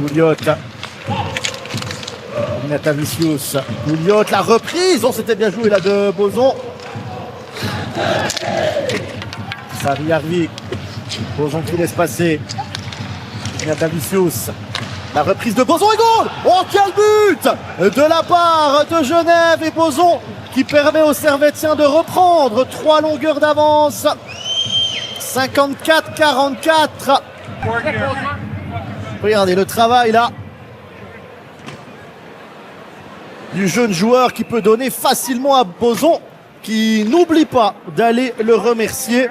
Pouliot. Ignatavicius. Pouliot, la reprise. Oh, c'était bien joué là de Boson. Sari-Arvi. Boson qui laisse passer. Ignatavicius. La reprise de Boson et goal. Oh, quel but de la part de Genève et Boson qui permet aux Servétiens de reprendre 3 longueurs d'avance. 54-44. Regardez le travail là du jeune joueur qui peut donner facilement à Boson, qui n'oublie pas d'aller le remercier.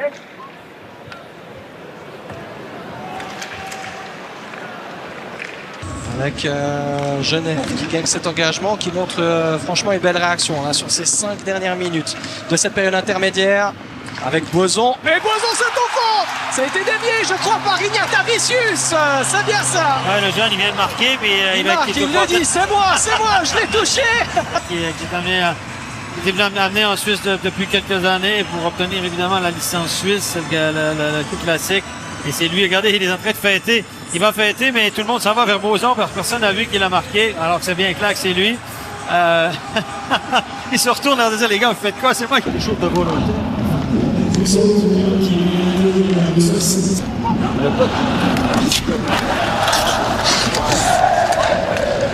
Avec Genève qui gagne cet engagement, qui montre franchement une belle réaction hein, sur ces 5 dernières minutes de cette période intermédiaire. Avec Boson. Mais Boson, c'est au fond. Ça a été dévié, je crois, par Ignatavicius. C'est bien ça. Ouais, le jeune, il vient de marquer. Puis, il marque, il le dit, c'est moi, je l'ai touché. Il est amené en Suisse depuis quelques années pour obtenir évidemment la licence suisse, le coup classique. Et c'est lui, regardez, il est en train de fêter. Il va fêter, mais tout le monde s'en va vers Boson parce que personne n'a vu qu'il a marqué, alors que c'est bien clair que c'est lui. Il se retourne en disant, les gars, vous faites quoi? C'est moi qui joue de volonté.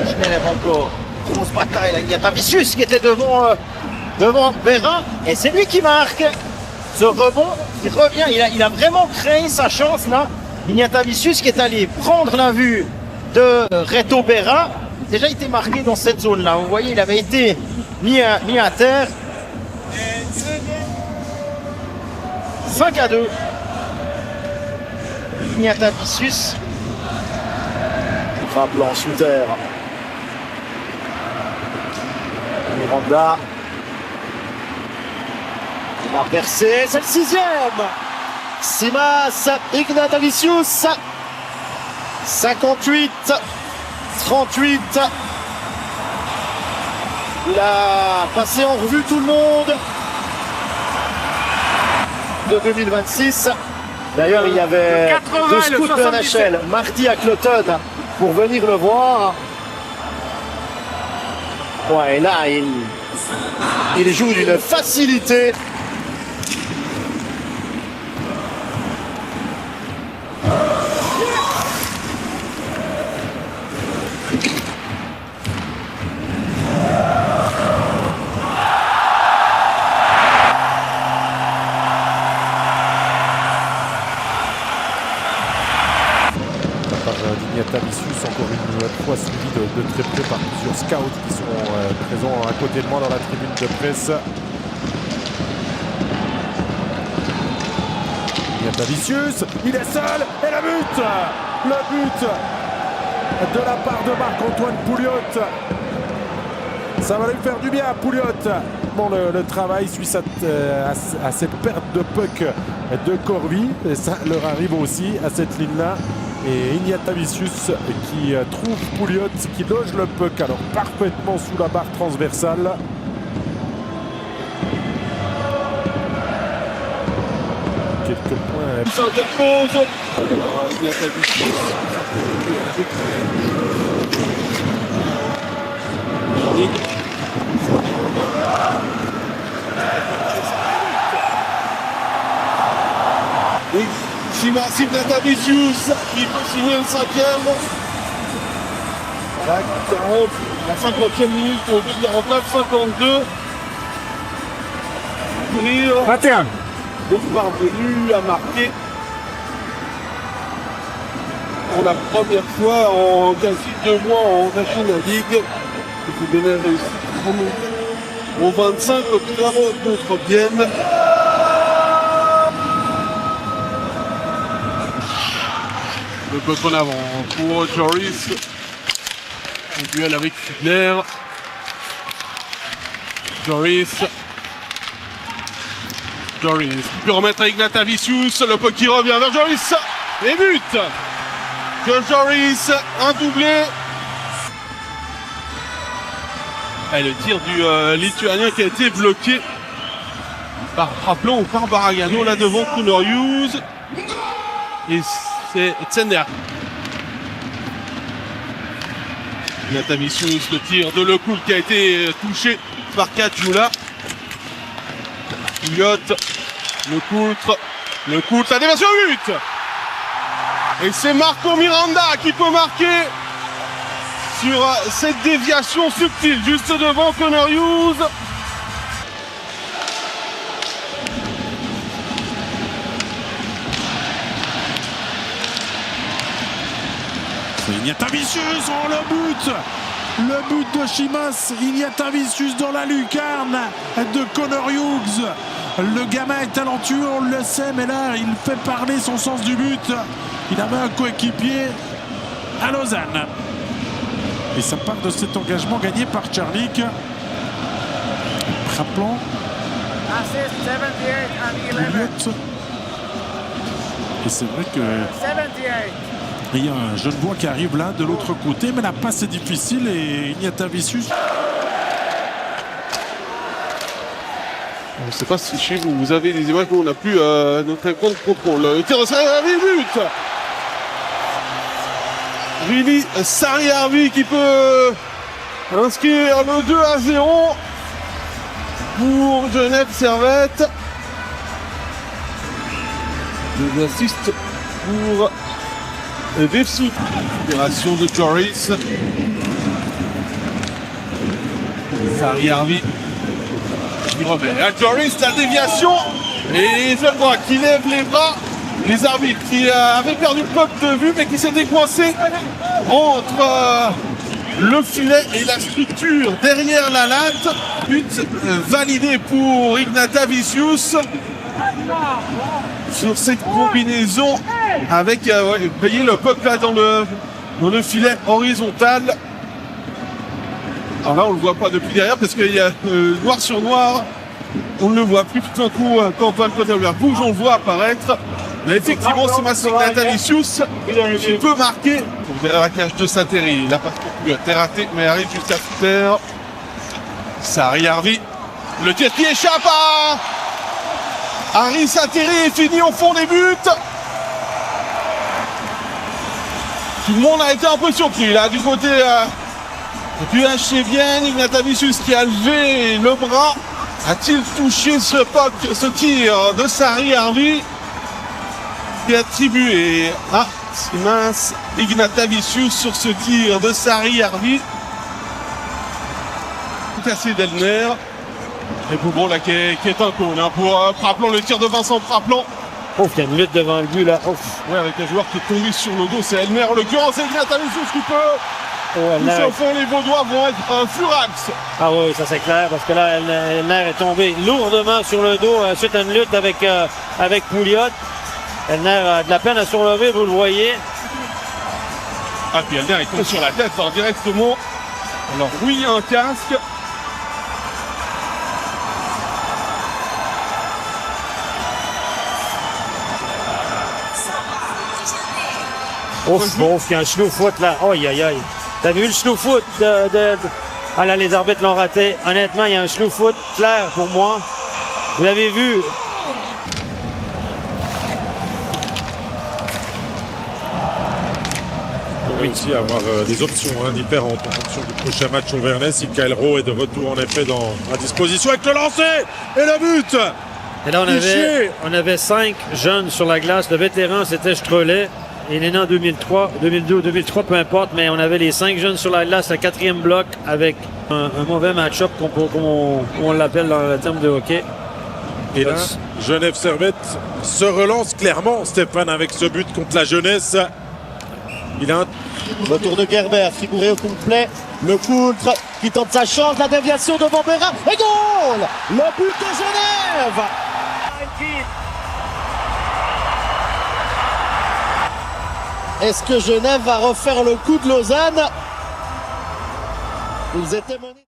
Genève encore. Grosse bataille là. Il y a Ignatavicius qui était devant Bérin. Et c'est lui qui marque. Ce rebond, il revient. Il a vraiment créé sa chance là. Ignatavicius qui est allé prendre la vue de Reto Berra. Déjà, il était marqué dans cette zone-là. Vous voyez, il avait été mis à terre. 5-2. Ignatavicius. Frappe en sous terre. Miranda. Il a percé. C'est le 6e. Simas Ignatavicius. 58. 38. Il a passé en revue tout le monde de 2026. D'ailleurs, il y avait 80, deux scouts de NHL, Marty à Cloton, pour venir le voir. Ouais, et là, il joue d'une facilité. Ignatavicius, encore une fois suivi de très près par plusieurs scouts qui sont présents à côté de moi dans la tribune de presse. Ignatavicius, il est seul et le but de la part de Marc-Antoine Pouliot. Ça va lui faire du bien à Pouliot. Bon, le travail suisse à cette perte de puck de Corvi, et ça leur arrive aussi à cette ligne-là. Et Ignatavicius qui trouve Pouliot, qui loge le puck alors parfaitement sous la barre transversale. Quelques points. Simas Ignatavicius qui peut signer le 5e. La 40, la 50e minute, au but de remplace 52. 21. Donc parvenu à marquer pour la première fois en quasi 2 mois en National League. Il faut donner réussi au 25 octobre contre Vienne. Le peu en avant pour Joris. Le duel avec Fugler. Joris. Il peut remettre à Ignatavicius. Le peu qui revient vers Joris. Et but de Joris. Un doublé. Et le tir du Lituanien qui a été bloqué par Rappelon ou par Baragano là devant Kunorius. Et c'est Tsender. Ignatavicius, le tir de Lecoultre qui a été touché par Caggiula. Pouliot, Lecoultre, la déviation but. Et c'est Marco Miranda qui peut marquer sur cette déviation subtile, juste devant Connor Hughes. C'est Ignatavicius, oh le but de Chimas, Ignatavicius dans la lucarne de Connor Hughes. Le gamin est talentueux, on le sait, mais là, il fait parler son sens du but. Il avait un coéquipier à Lausanne. Et ça part de cet engagement gagné par Charlik. Rappelons. Et c'est vrai que il y a un Genevois qui arrive là de l'autre côté, mais la passe est difficile et Ignatavicius. Je ne sais pas si chez vous avez des images où on n'a plus notre compte contrôle. Le tir de Sariarvi, but. Vili Sariarvi qui peut inscrire le 2-0 pour Genève Servette. Deux assists pour Vefsut. Opération de Joris. Sariarvi. Joris, la déviation et je vois qui lève les bras. Les arbitres qui avaient perdu le puck de vue mais qui s'étaient coincés entre le filet et la structure derrière la latte. But validé pour Ignatavicius sur cette combinaison avec voyez le puck là dans le filet horizontal. Alors là, on ne le voit pas depuis derrière parce qu'il y a noir sur noir. On ne le voit plus tout d'un coup quand Van Cotterberg bouge, on le voit apparaître. Mais effectivement, c'est Massi Ignatavicius qui peut marquer. Pour la cage de Saint-Terry. La passe pour terre raté, mais arrive jusqu'à terre. Sariarvi. Le tir qui échappe à Harry Saint-Terry est fini au fond des buts. Tout le monde a été un peu surpris là du côté. Du HC Vienne, Ignatavicius qui a levé le bras. A-t-il touché ce tir de Sariarvi qui est attribué à Simas Ignatavicius sur ce tir de Sariarvi. Cassé d'Elner. Et Boubon là qui est un cône pour Praplon, le tir de Vincent Praplon. Ouf, il y a une lutte devant le but là. Ouf. Ouais, avec un joueur qui est tombé sur le dos, c'est Elner. En l'occurrence, c'est Ignatavicius qui peut. Toucher au fond, les Vaudois vont être un furax. Ah oui, ça c'est clair, parce que là, Elner est tombé lourdement sur le dos suite à une lutte avec Pouliot. Elner a de la peine à surlever, vous le voyez. Ah, puis Elner il tombe sur la tête directement. Alors oui, il y a un casque. Ouf, il y a un chenou-foot là. Aïe, aïe, aïe. T'as vu le chenou-foot Ah là, les arbitres l'ont raté. Honnêtement, il y a un chenou-foot clair pour moi. Vous l'avez vu. On va aussi avoir des options différentes en fonction du prochain match au Vernet. Si Kyle Rowe est de retour en effet à disposition avec le lancer et le but. Et là, on avait 5 jeunes sur la glace. Le vétéran, c'était Strellet. Il est né en 2003, 2002 ou 2003, peu importe, mais on avait les 5 jeunes sur la glace, le 4e bloc, avec un mauvais match-up, comme on l'appelle dans le terme de hockey. Et là, Genève Servette se relance clairement, Stéphane, avec ce but contre la jeunesse. Il a un Retour de Gerber, figuré au complet. Lecoultre qui tente sa chance, la déviation de Bambera. Et goal! Le but de Genève! Est-ce que Genève va refaire le coup de Lausanne? Ils étaient menés.